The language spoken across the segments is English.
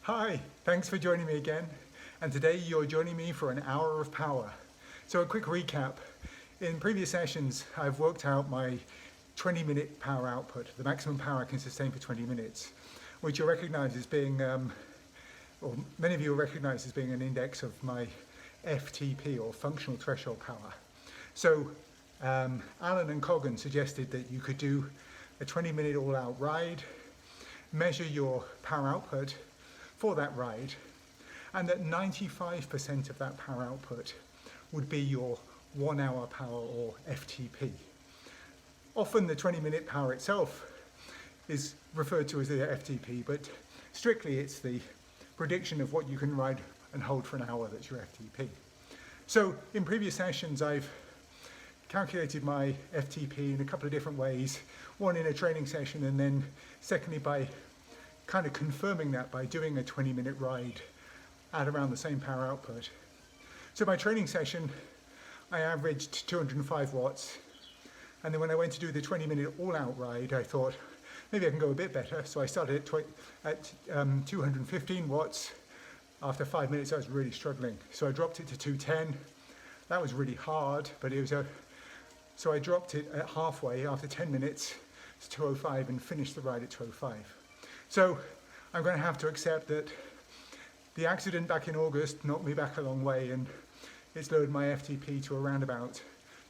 Hi, thanks for joining me again. And today you're joining me for an hour of power. So a quick recap. In previous sessions, I've worked out my 20-minute power output, the maximum power I can sustain for 20 minutes, which you'll recognize as being, or many of you will recognize as being an index of my FTP, or functional threshold power. So Allen and Coggan suggested that you could do a 20-minute all-out ride, measure your power output for that ride, and that 95% of that power output would be your 1 hour power, or FTP. Often the 20-minute power itself is referred to as the FTP, but strictly it's the prediction of what you can ride and hold for an hour that's your FTP. So in previous sessions I've calculated my FTP in a couple of different ways, one in a training session, and then secondly by kind of confirming that by doing a 20-minute ride at around the same power output. So my training session, I averaged 205 watts, and then when I went to do the 20-minute all-out ride, I thought maybe I can go a bit better. So I started at 215 watts. After 5 minutes I was really struggling, so I dropped it to 210. That was really hard, but it was so I dropped it at halfway after 10 minutes to 205 and finished the ride at 205. So I'm going to have to accept that the accident back in August knocked me back a long way, and it's lowered my FTP to around about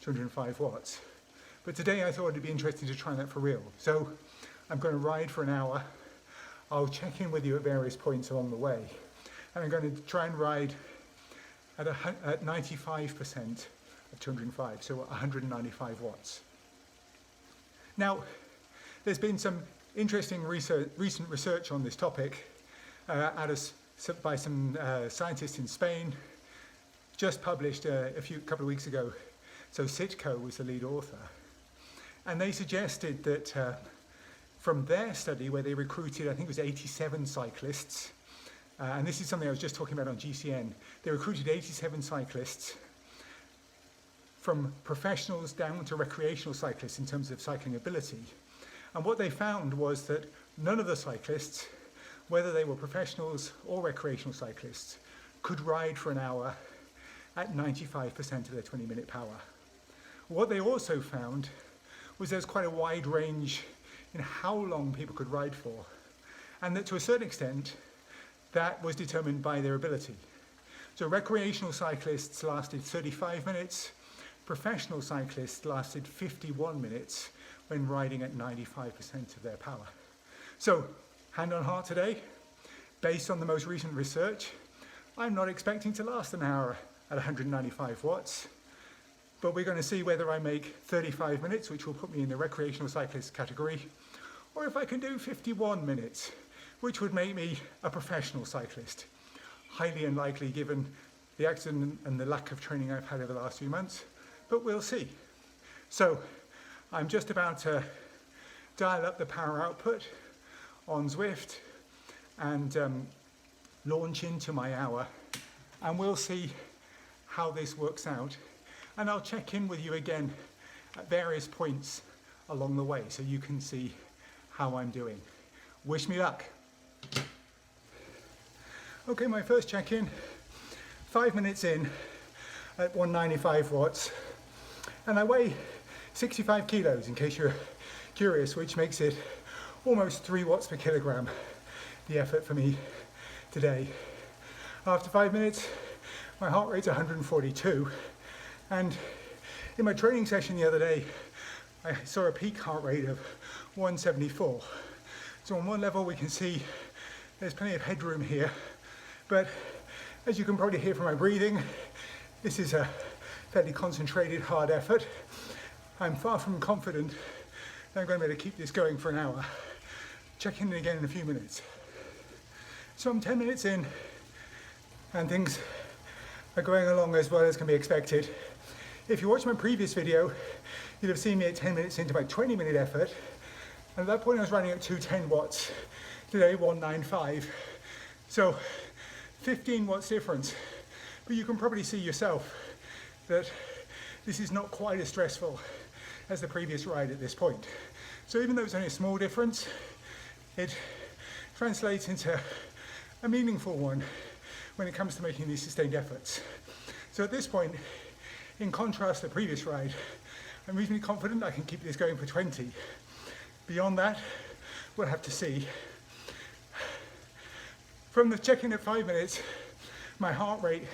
205 watts. But today I thought it'd be interesting to try that for real. So I'm going to ride for an hour. I'll check in with you at various points along the way. And I'm going to try and ride at 95% of 205, so 195 watts. Now, there's been some interesting recent research on this topic by some scientists in Spain, just published a couple of weeks ago. So Sitko was the lead author. And they suggested that from their study, where they recruited, I think it was 87 cyclists, and this is something I was just talking about on GCN, they recruited 87 cyclists from professionals down to recreational cyclists in terms of cycling ability. And what they found was that none of the cyclists, whether they were professionals or recreational cyclists, could ride for an hour at 95% of their 20-minute power. What they also found was there's quite a wide range in how long people could ride for, and that to a certain extent that was determined by their ability. So recreational cyclists lasted 35 minutes, professional cyclists lasted 51 minutes when riding at 95% of their power. So, hand on heart today, based on the most recent research, I'm not expecting to last an hour at 195 watts, but we're going to see whether I make 35 minutes, which will put me in the recreational cyclist category, or if I can do 51 minutes, which would make me a professional cyclist. Highly unlikely given the accident and the lack of training I've had over the last few months, but we'll see. So, I'm just about to dial up the power output on Zwift and launch into my hour, and we'll see how this works out. And I'll check in with you again at various points along the way so you can see how I'm doing. Wish me luck. Okay, my first check-in, 5 minutes in at 195 watts, and I weigh 65 kilos, in case you're curious, which makes it almost 3 watts per kilogram, the effort for me today. After 5 minutes, my heart rate's 142, and in my training session the other day, I saw a peak heart rate of 174. So on one level we can see there's plenty of headroom here, but as you can probably hear from my breathing, this is a fairly concentrated, hard effort. I'm far from confident that I'm going to be able to keep this going for an hour. Check in again in a few minutes. So I'm 10 minutes in, and things are going along as well as can be expected. If you watched my previous video, you'd have seen me at 10 minutes into my 20-minute effort, and at that point I was running at 210 watts. Today 195. So 15 watts difference. But you can probably see yourself that this is not quite as stressful as the previous ride at this point. So even though it's only a small difference, it translates into a meaningful one when it comes to making these sustained efforts. So at this point, in contrast to the previous ride, I'm reasonably confident I can keep this going for 20. Beyond that, we'll have to see. From the check-in at 5 minutes, my heart rate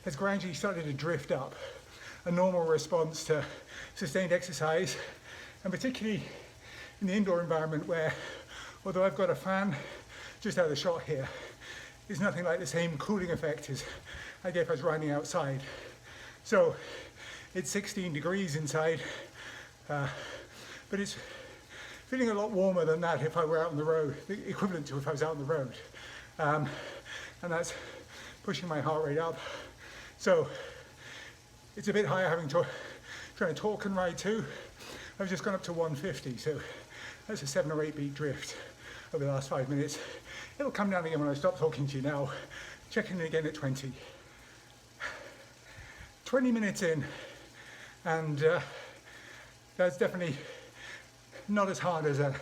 has gradually started to drift up, a normal response to sustained exercise, and particularly in the indoor environment where, although I've got a fan just out of the shot here, it's nothing like the same cooling effect as I get if I was riding outside. So it's 16 degrees inside, but it's feeling a lot warmer than that if I were out on the road, the equivalent to if I was out on the road. And that's pushing my heart rate up. So it's a bit higher trying to talk and ride too. I've just gone up to 150, so that's a 7 or 8 beat drift over the last 5 minutes. It'll come down again when I stop talking to you now. Checking in again at 20. 20 minutes in, and that's definitely not as hard as an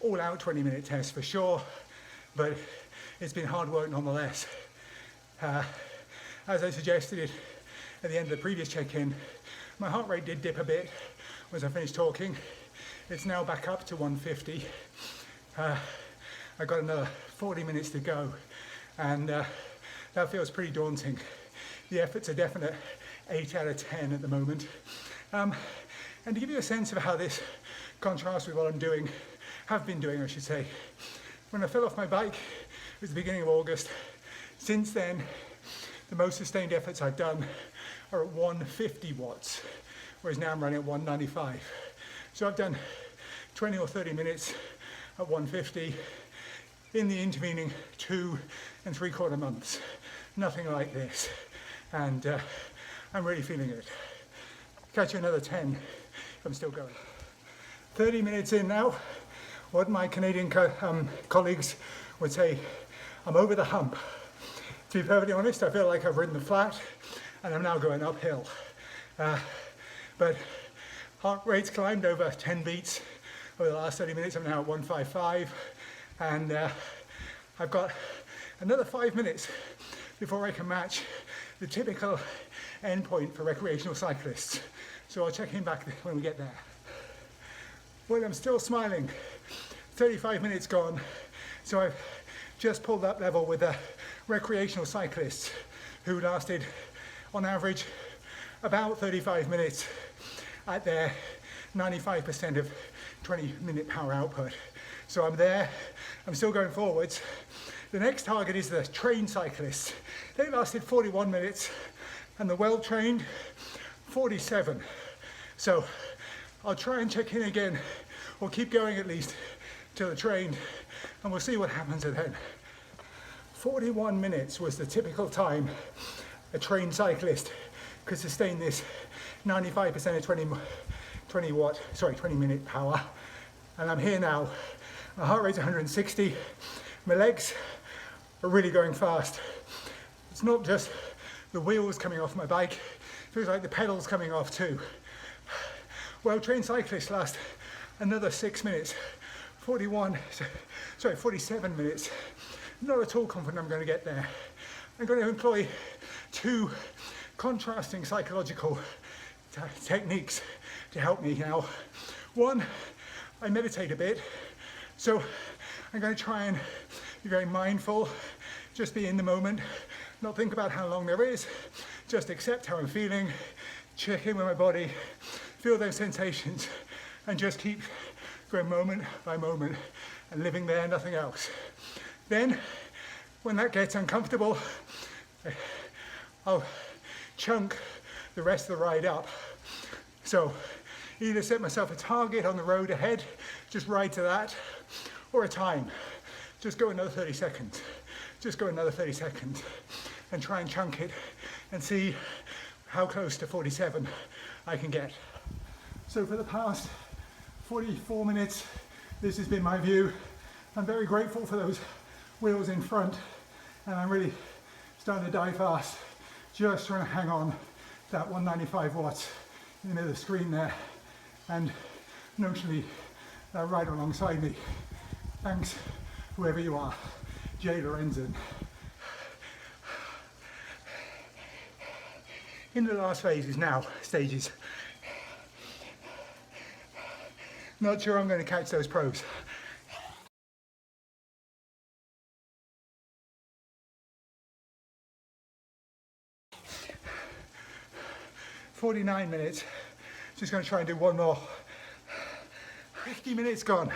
all-out 20-minute test for sure, but it's been hard work nonetheless. As I suggested at the end of the previous check-in, my heart rate did dip a bit once I finished talking. It's now back up to 150. I've got another 40 minutes to go, and that feels pretty daunting. The effort's a definite 8 out of 10 at the moment. And to give you a sense of how this contrasts with what have been doing, I should say. When I fell off my bike, it was the beginning of August. Since then, the most sustained efforts I've done are at 150 watts, whereas now I'm running at 195. So I've done 20 or 30 minutes at 150 in the intervening 2 3/4 months. Nothing like this. And I'm really feeling it. Catch you another 10 if I'm still going. 30 minutes in now. What my Canadian colleagues would say, I'm over the hump. To be perfectly honest, I feel like I've ridden the flat and I'm now going uphill. But heart rate's climbed over 10 beats over the last 30 minutes. I'm now at 155, and I've got another 5 minutes before I can match the typical endpoint for recreational cyclists. So I'll check in back when we get there. Well, I'm still smiling. 35 minutes gone, so I've just pulled up level with the recreational cyclists who lasted on average about 35 minutes at their 95% of 20-minute power output. So I'm there, I'm still going forwards. The next target is the trained cyclists. They lasted 41 minutes and the well-trained 47. So I'll try and check in again, or keep going at least till the trained, and we'll see what happens then. 41 minutes was the typical time a trained cyclist could sustain this 95% of 20 minute power. And I'm here now. My heart rate's 160. My legs are really going fast. It's not just the wheels coming off my bike, it feels like the pedals coming off too. Well-trained cyclists last another 6 minutes. 47 minutes. Not at all confident I'm going to get there. I'm going to employ 2 contrasting psychological techniques to help me now. One, I meditate a bit, so I'm going to try and be very mindful, just be in the moment, not think about how long there is, just accept how I'm feeling, check in with my body, feel those sensations, and just keep going moment by moment and living there, nothing else. Then, when that gets uncomfortable, I'll chunk the rest of the ride up. So either set myself a target on the road ahead, just ride to that, or a time. Just go another 30 seconds. Just go another 30 seconds and try and chunk it and see how close to 47 I can get. So for the past 44 minutes, this has been my view. I'm very grateful for those wheels in front, and I'm really starting to die fast, just trying to hang on to that 195 watts in the middle of the screen there, and notionally right alongside me. Thanks, whoever you are. Jay Lorenzen. In the last phases now, stages. Not sure I'm going to catch those pros. $49. Just going to try and do one more. 50 minutes gone.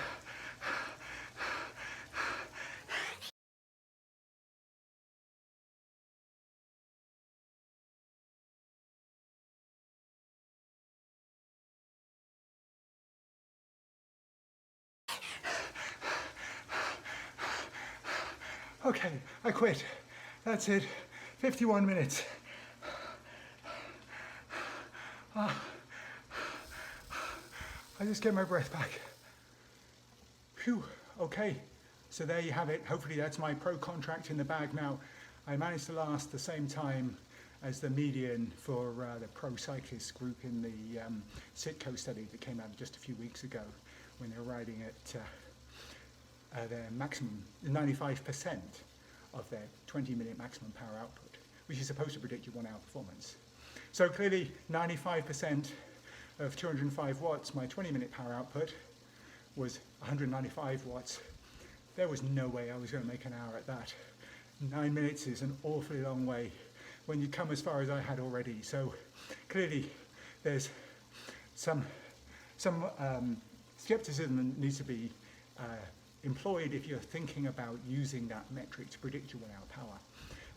Okay, I quit. That's it. 51 minutes. I just get my breath back. Phew, okay. So there you have it. Hopefully that's my pro contract in the bag now. I managed to last the same time as the median for the pro cyclist group in the Sitco study that came out just a few weeks ago when they were riding at their maximum, 95% of their 20-minute maximum power output, which is supposed to predict your 1 hour performance. So clearly 95% of 205 watts, my 20-minute power output was 195 watts. There was no way I was going to make an hour at that. 9 minutes is an awfully long way when you come as far as I had already. So clearly there's some skepticism that needs to be employed if you're thinking about using that metric to predict your 1 hour power.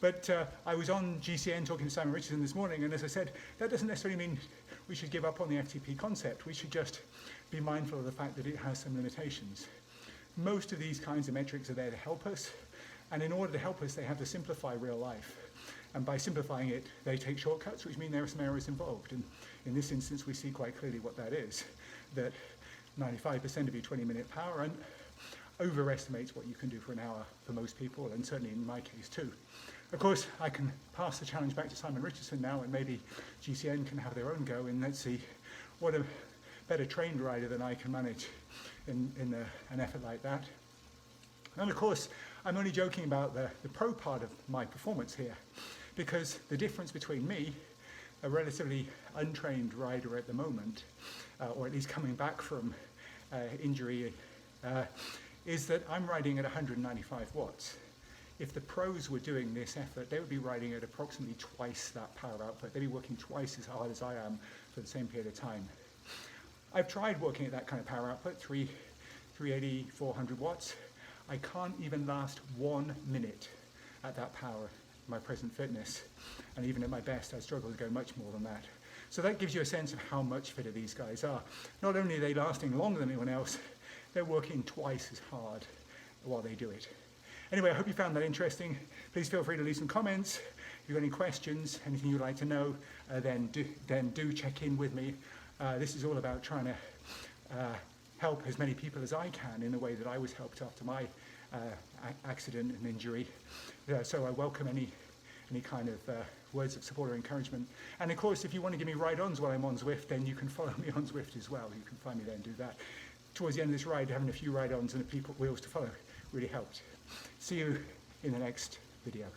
But I was on GCN talking to Simon Richardson this morning, and as I said, that doesn't necessarily mean we should give up on the FTP concept. We should just be mindful of the fact that it has some limitations. Most of these kinds of metrics are there to help us, and in order to help us, they have to simplify real life. And by simplifying it, they take shortcuts, which mean there are some errors involved. And in this instance, we see quite clearly what that is, that 95% of your 20-minute power overestimates what you can do for an hour for most people, and certainly in my case too. Of course, I can pass the challenge back to Simon Richardson now, and maybe GCN can have their own go, and let's see what a better trained rider than I can manage in an effort like that. And of course, I'm only joking about the pro part of my performance here, because the difference between me, a relatively untrained rider at the moment, or at least coming back from injury, is that I'm riding at 195 watts. If the pros were doing this effort, they would be riding at approximately twice that power output. They'd be working twice as hard as I am for the same period of time. I've tried working at that kind of power output, 380, 400 watts. I can't even last 1 minute at that power, my present fitness. And even at my best, I struggle to go much more than that. So that gives you a sense of how much fitter these guys are. Not only are they lasting longer than anyone else, they're working twice as hard while they do it. Anyway, I hope you found that interesting. Please feel free to leave some comments. If you've got any questions, anything you'd like to know, then do check in with me. This is all about trying to help as many people as I can in the way that I was helped after my accident and injury. So I welcome any kind of words of support or encouragement. And of course, if you want to give me ride-ons while I'm on Zwift, then you can follow me on Zwift as well. You can find me there and do that. Towards the end of this ride, having a few ride-ons and wheels to follow really helped. See you in the next video.